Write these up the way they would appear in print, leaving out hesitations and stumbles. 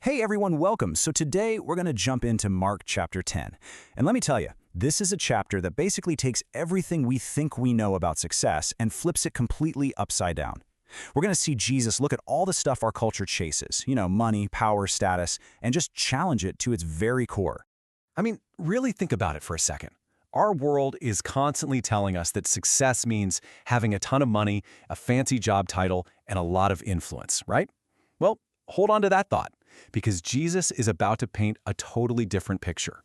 Hey everyone, welcome. So today we're going to jump into Mark chapter 10. And let me tell you, this is a chapter that basically takes everything we think we know about success and flips it completely upside down. We're going to see Jesus look at all the stuff our culture chases, money, power, status, and just challenge it to its very core. Really think about it for a second. Our world is constantly telling us that success means having a ton of money, a fancy job title, and a lot of influence, right? Well, hold on to that thought, because Jesus is about to paint a totally different picture.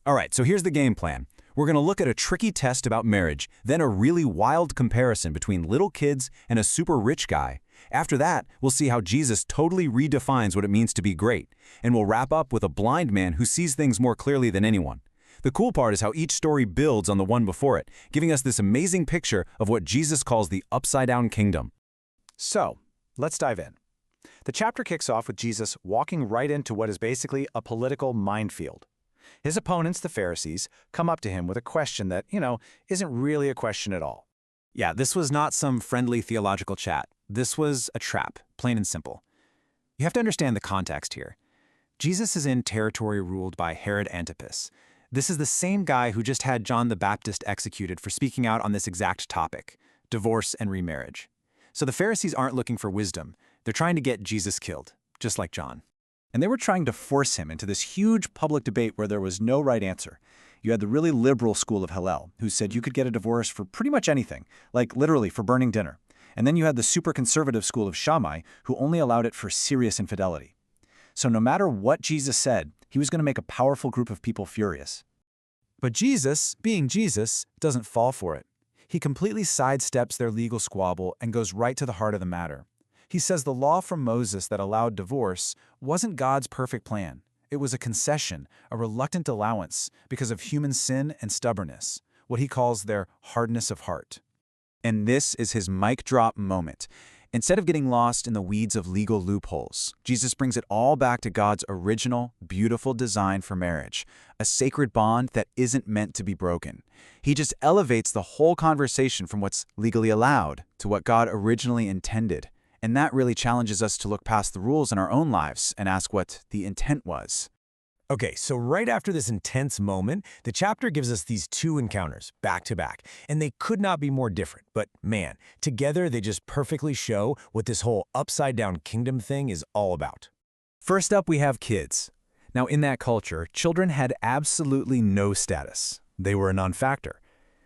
All right, so here's the game plan. We're going to look at a tricky test about marriage, then a really wild comparison between little kids and a super rich guy. After that, we'll see how Jesus totally redefines what it means to be great. And we'll wrap up with a blind man who sees things more clearly than anyone. The cool part is how each story builds on the one before it, giving us this amazing picture of what Jesus calls the upside-down kingdom. So, let's dive in. The chapter kicks off with Jesus walking right into what is basically a political minefield. His opponents, the Pharisees, come up to him with a question that, isn't really a question at all. Yeah, this was not some friendly theological chat. This was a trap, plain and simple. You have to understand the context here. Jesus is in territory ruled by Herod Antipas. This is the same guy who just had John the Baptist executed for speaking out on this exact topic, divorce and remarriage. So the Pharisees aren't looking for wisdom. They're trying to get Jesus killed, just like John. And they were trying to force him into this huge public debate where there was no right answer. You had the really liberal school of Hillel, who said you could get a divorce for pretty much anything, like literally for burning dinner. And then you had the super conservative school of Shammai, who only allowed it for serious infidelity. So no matter what Jesus said, he was going to make a powerful group of people furious. But Jesus, being Jesus, doesn't fall for it. He completely sidesteps their legal squabble and goes right to the heart of the matter. He says the law from Moses that allowed divorce wasn't God's perfect plan. It was a concession, a reluctant allowance because of human sin and stubbornness, what he calls their hardness of heart. And this is his mic drop moment. Instead of getting lost in the weeds of legal loopholes, Jesus brings it all back to God's original, beautiful design for marriage, a sacred bond that isn't meant to be broken. He just elevates the whole conversation from what's legally allowed to what God originally intended. And that really challenges us to look past the rules in our own lives and ask what the intent was. Okay, so right after this intense moment, the chapter gives us these two encounters, back to back, and they could not be more different. But man, together they just perfectly show what this whole upside-down kingdom thing is all about. First up, we have kids. Now, in that culture, children had absolutely no status. They were a non-factor.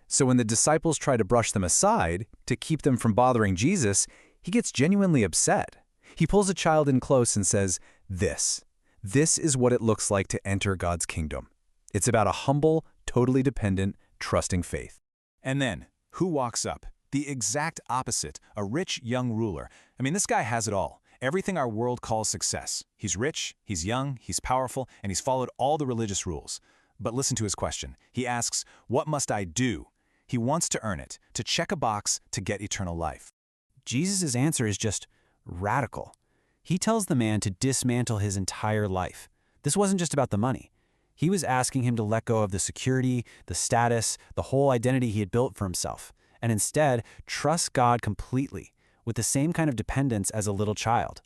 So when the disciples try to brush them aside to keep them from bothering Jesus, he gets genuinely upset. He pulls a child in close and says, This is what it looks like to enter God's kingdom. It's about a humble, totally dependent, trusting faith. And then, who walks up? The exact opposite, a rich young ruler. This guy has it all. Everything our world calls success. He's rich, he's young, he's powerful, and he's followed all the religious rules. But listen to his question. He asks, what must I do? He wants to earn it, to check a box to get eternal life. Jesus' answer is just radical. He tells the man to dismantle his entire life. This wasn't just about the money. He was asking him to let go of the security, the status, the whole identity he had built for himself, and instead trust God completely, with the same kind of dependence as a little child.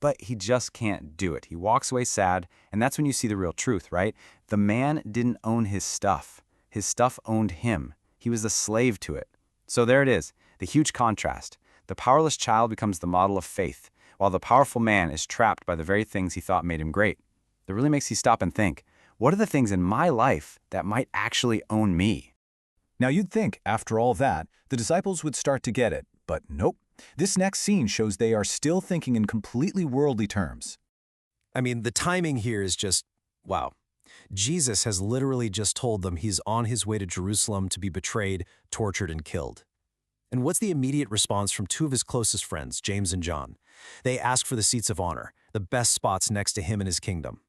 But he just can't do it. He walks away sad, and that's when you see the real truth, right? The man didn't own his stuff. His stuff owned him. He was a slave to it. So there it is, the huge contrast. The powerless child becomes the model of faith, while the powerful man is trapped by the very things he thought made him great. That really makes you stop and think, what are the things in my life that might actually own me? Now you'd think, after all that, the disciples would start to get it, but nope. This next scene shows they are still thinking in completely worldly terms. The timing here is just, wow. Jesus has literally just told them he's on his way to Jerusalem to be betrayed, tortured, and killed. And what's the immediate response from two of his closest friends, James and John? They ask for the seats of honor, the best spots next to him in his kingdom.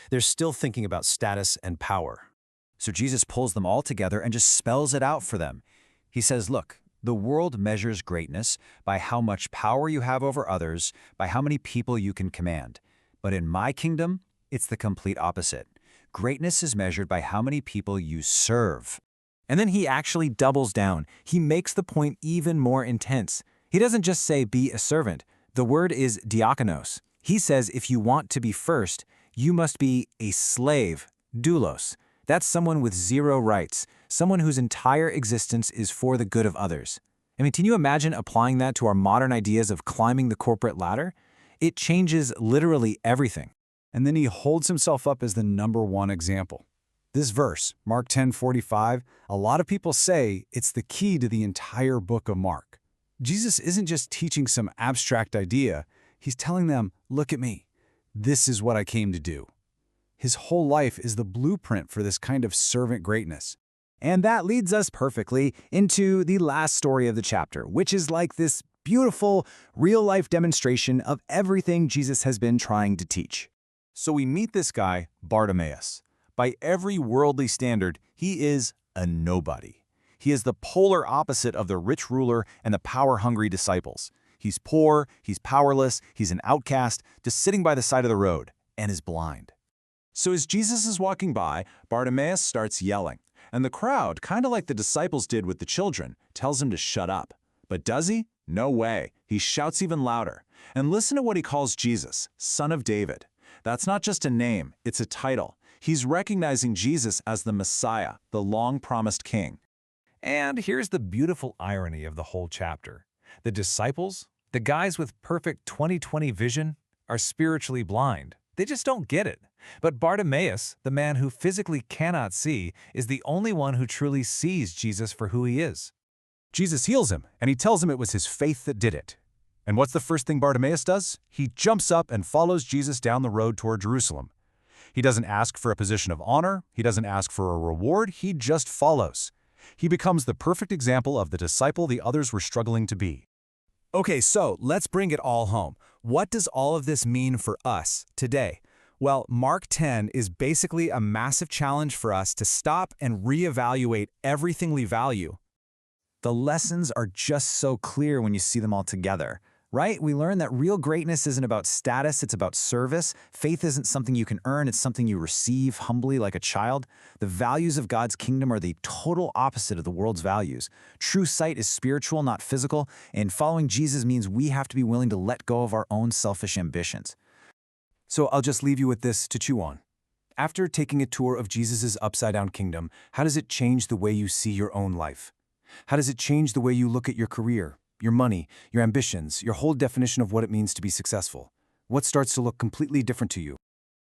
They're still thinking about status and power. So Jesus pulls them all together and just spells it out for them. He says, look, the world measures greatness by how much power you have over others, by how many people you can command. But in my kingdom, it's the complete opposite. Greatness is measured by how many people you serve. And then he actually doubles down. He makes the point even more intense. He doesn't just say be a servant. The word is diakonos. He says if you want to be first, you must be a slave, doulos. That's someone with zero rights, someone whose entire existence is for the good of others. I mean, can you imagine applying that to our modern ideas of climbing the corporate ladder? It changes literally everything. And then he holds himself up as the #1 example. This verse, Mark 10:45, a lot of people say it's the key to the entire book of Mark. Jesus isn't just teaching some abstract idea, he's telling them, look at me. This is what I came to do. His whole life is the blueprint for this kind of servant greatness. And that leads us perfectly into the last story of the chapter, which is like this beautiful, real-life demonstration of everything Jesus has been trying to teach. So we meet this guy, Bartimaeus. By every worldly standard, he is a nobody. He is the polar opposite of the rich ruler and the power-hungry disciples. He's poor, he's powerless, he's an outcast, just sitting by the side of the road, and is blind. So as Jesus is walking by, Bartimaeus starts yelling, and the crowd, kind of like the disciples did with the children, tells him to shut up. But does he? No way. He shouts even louder. And listen to what he calls Jesus, Son of David. That's not just a name, it's a title. He's recognizing Jesus as the Messiah, the long-promised king. And here's the beautiful irony of the whole chapter. The disciples, the guys with perfect 20/20 vision, are spiritually blind. They just don't get it. But Bartimaeus, the man who physically cannot see, is the only one who truly sees Jesus for who he is. Jesus heals him, and he tells him it was his faith that did it. And what's the first thing Bartimaeus does? He jumps up and follows Jesus down the road toward Jerusalem. He doesn't ask for a position of honor, he doesn't ask for a reward, he just follows. He becomes the perfect example of the disciple the others were struggling to be. Okay, so let's bring it all home. What does all of this mean for us today? Well, Mark 10 is basically a massive challenge for us to stop and reevaluate everything we value. The lessons are just so clear when you see them all together, right? We learn that real greatness isn't about status, it's about service. Faith isn't something you can earn, it's something you receive humbly like a child. The values of God's kingdom are the total opposite of the world's values. True sight is spiritual, not physical, and following Jesus means we have to be willing to let go of our own selfish ambitions. So I'll just leave you with this to chew on. After taking a tour of Jesus' upside-down kingdom, how does it change the way you see your own life? How does it change the way you look at your career, your money, your ambitions, your whole definition of what it means to be successful? What starts to look completely different to you?